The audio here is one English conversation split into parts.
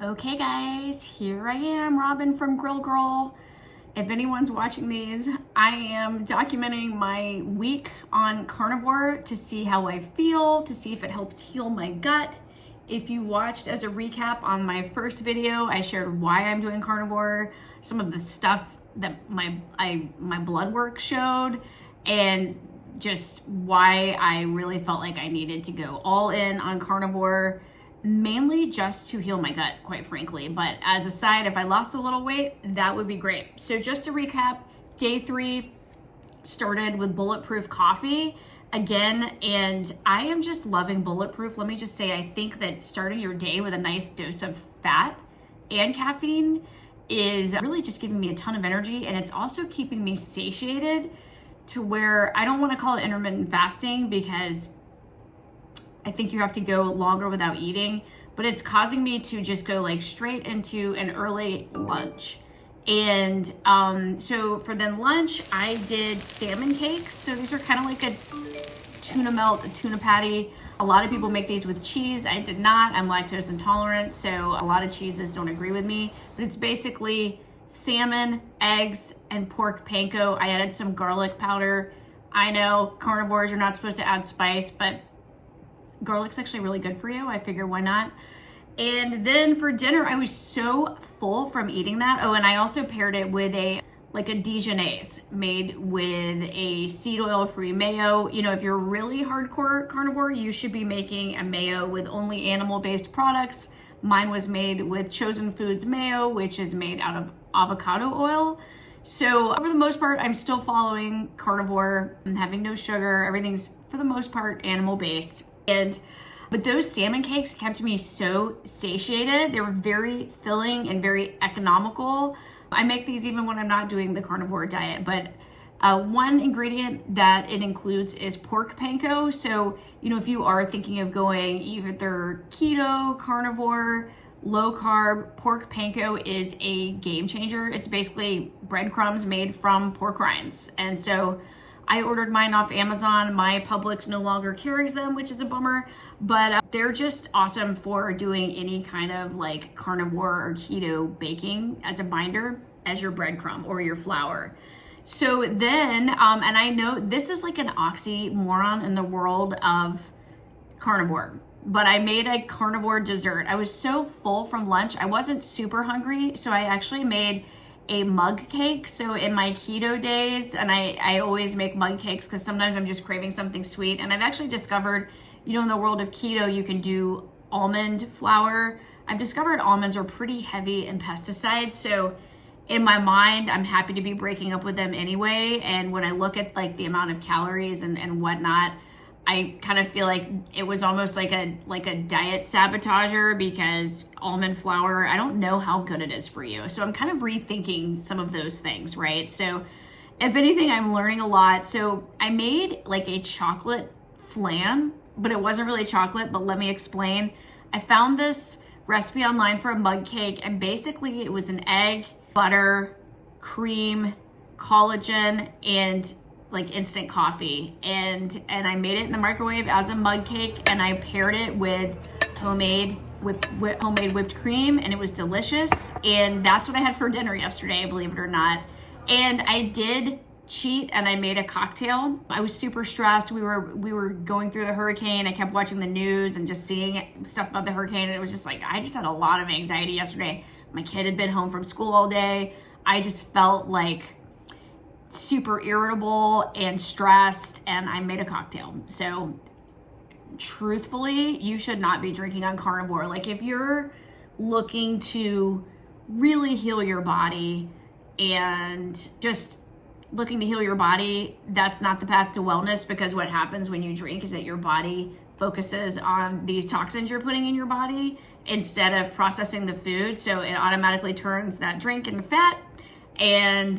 Okay guys, here I am, Robyn from GrillGirl. If anyone's watching these, I am documenting my week on carnivore to see how I feel, to see if it helps heal my gut. If you watched as a recap on my first video, I shared why I'm doing carnivore, some of the stuff that my blood work showed, and just why I really felt like I needed to go all in on carnivore, mainly just to heal my gut, quite frankly. But as a side, if I lost a little weight, that would be great. So just to recap, day 3 started with bulletproof coffee again, and I am just loving bulletproof. Let me just say, I think that starting your day with a nice dose of fat and caffeine is really just giving me a ton of energy, and it's also keeping me satiated to where I don't want to call it intermittent fasting because I think you have to go longer without eating, but it's causing me to just go like straight into an early lunch. And so for then lunch, I did salmon cakes. So these are kind of like a tuna melt, a tuna patty. A lot of people make these with cheese. I did not. I'm lactose intolerant, so a lot of cheeses don't agree with me. But it's basically salmon, eggs, and pork panko. I added some garlic powder. I know carnivores, you're not supposed to add spice, but garlic's actually really good for you. I figure why not? And then for dinner, I was so full from eating that. Oh, and I also paired it with a Dijonnaise made with a seed oil free mayo. You know, if you're really hardcore carnivore, you should be making a mayo with only animal-based products. Mine was made with Chosen Foods mayo, which is made out of avocado oil. So for the most part, I'm still following carnivore. I'm having no sugar. Everything's for the most part animal-based. But those salmon cakes kept me so satiated. They were very filling and very economical. I make these even when I'm not doing the carnivore diet, but one ingredient that it includes is pork panko. So, you know, if you are thinking of going either keto, carnivore, low carb, pork panko is a game changer. It's basically breadcrumbs made from pork rinds. And so I ordered mine off Amazon. My Publix no longer carries them, which is a bummer, but they're just awesome for doing any kind of like carnivore or keto baking as a binder, as your breadcrumb or your flour. So then, and I know this is like an oxymoron in the world of carnivore, but I made a carnivore dessert. I was so full from lunch. I wasn't super hungry, so I actually made a mug cake. So in my keto days, and I always make mug cakes because sometimes I'm just craving something sweet. And I've actually discovered, you know, in the world of keto, you can do almond flour. I've discovered almonds are pretty heavy in pesticides. So in my mind, I'm happy to be breaking up with them anyway. And when I look at like the amount of calories and whatnot, I kind of feel like it was almost like a diet sabotager because almond flour, I don't know how good it is for you. So I'm kind of rethinking some of those things, right? So if anything, I'm learning a lot. So I made like a chocolate flan, but it wasn't really chocolate, but let me explain. I found this recipe online for a mug cake, and basically it was an egg, butter, cream, collagen, and like instant coffee, and I made it in the microwave as a mug cake, and I paired it with homemade whipped cream, and it was delicious. And that's what I had for dinner yesterday, believe it or not. And I did cheat, and I made a cocktail. I was super stressed. We were going through the hurricane. I kept watching the news and just seeing stuff about the hurricane, and it was just like I just had a lot of anxiety yesterday. My kid had been home from school all day. I just felt like super irritable and stressed, and I made a cocktail. So truthfully, you should not be drinking on carnivore. Like if you're looking to really heal your body and just looking to heal your body, that's not the path to wellness, because what happens when you drink is that your body focuses on these toxins you're putting in your body instead of processing the food. So it automatically turns that drink into fat, and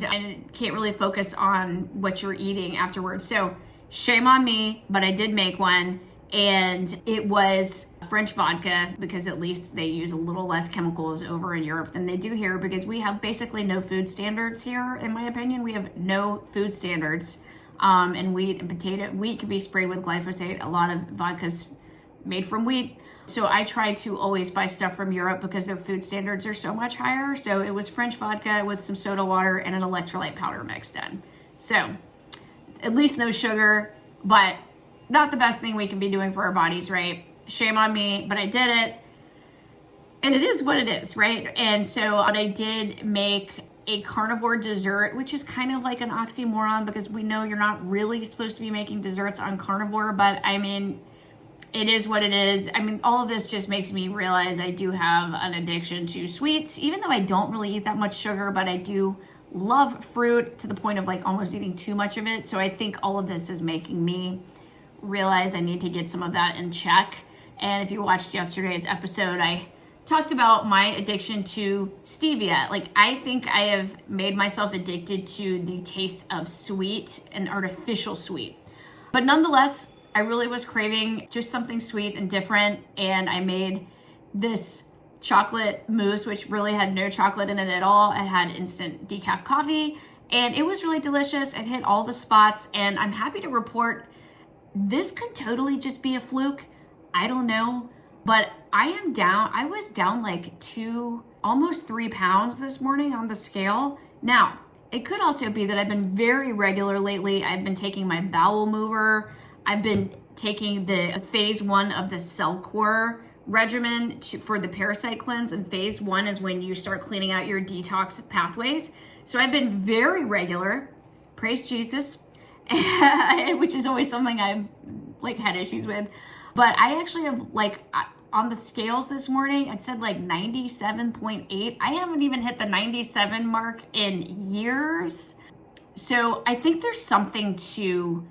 can't really focus on what you're eating afterwards. So shame on me, but I did make one, and it was French vodka, because at least they use a little less chemicals over in Europe than they do here, because we have basically no food standards here. In my opinion, we have no food standards. And wheat and potato, wheat can be sprayed with glyphosate. A lot of vodkas made from wheat. So I try to always buy stuff from Europe because their food standards are so much higher. So it was French vodka with some soda water and an electrolyte powder mixed in. So at least no sugar, but not the best thing we can be doing for our bodies, right? Shame on me, but I did it. And it is what it is, right? And so I did make a carnivore dessert, which is kind of like an oxymoron because we know you're not really supposed to be making desserts on carnivore, but I mean, it is what it is. I mean, all of this just makes me realize I do have an addiction to sweets, even though I don't really eat that much sugar, but I do love fruit to the point of like almost eating too much of it. So I think all of this is making me realize I need to get some of that in check. And if you watched yesterday's episode, I talked about my addiction to stevia. Like, I think I have made myself addicted to the taste of sweet and artificial sweet. But nonetheless, I really was craving just something sweet and different. And I made this chocolate mousse, which really had no chocolate in it at all. It had instant decaf coffee and it was really delicious. It hit all the spots and I'm happy to report this could totally just be a fluke. I don't know. But I am down. I was down like almost 3 pounds this morning on the scale. Now, it could also be that I've been very regular lately. I've been taking my bowel mover. I've been taking the phase 1 of the cell core regimen for the parasite cleanse. And phase 1 is when you start cleaning out your detox pathways. So I've been very regular. Praise Jesus, which is always something I've like had issues with. But I actually have like on the scales this morning, it said like 97.8. I haven't even hit the 97 mark in years. So I think there's something to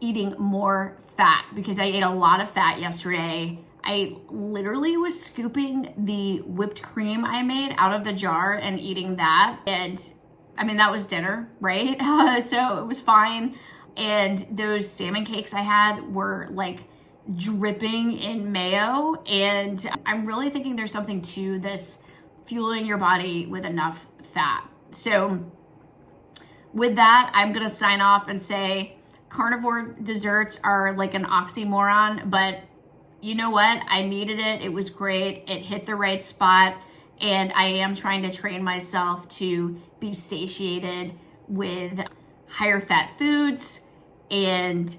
eating more fat because I ate a lot of fat yesterday. I literally was scooping the whipped cream I made out of the jar and eating that. And I mean, that was dinner, right? So it was fine. And those salmon cakes I had were like dripping in mayo. And I'm really thinking there's something to this fueling your body with enough fat. So with that, I'm going to sign off and say carnivore desserts are like an oxymoron, but you know what? I needed it. It was great. It hit the right spot. And I am trying to train myself to be satiated with higher fat foods and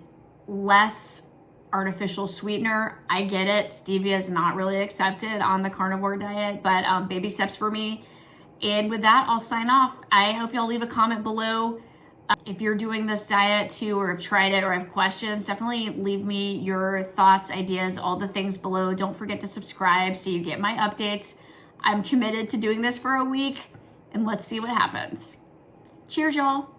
less artificial sweetener. I get it. Stevia is not really accepted on the carnivore diet, but baby steps for me. And with that, I'll sign off. I hope y'all leave a comment below. If you're doing this diet too, or have tried it or have questions, definitely leave me your thoughts, ideas, all the things below. Don't forget to subscribe so you get my updates. I'm committed to doing this for a week and let's see what happens. Cheers, y'all.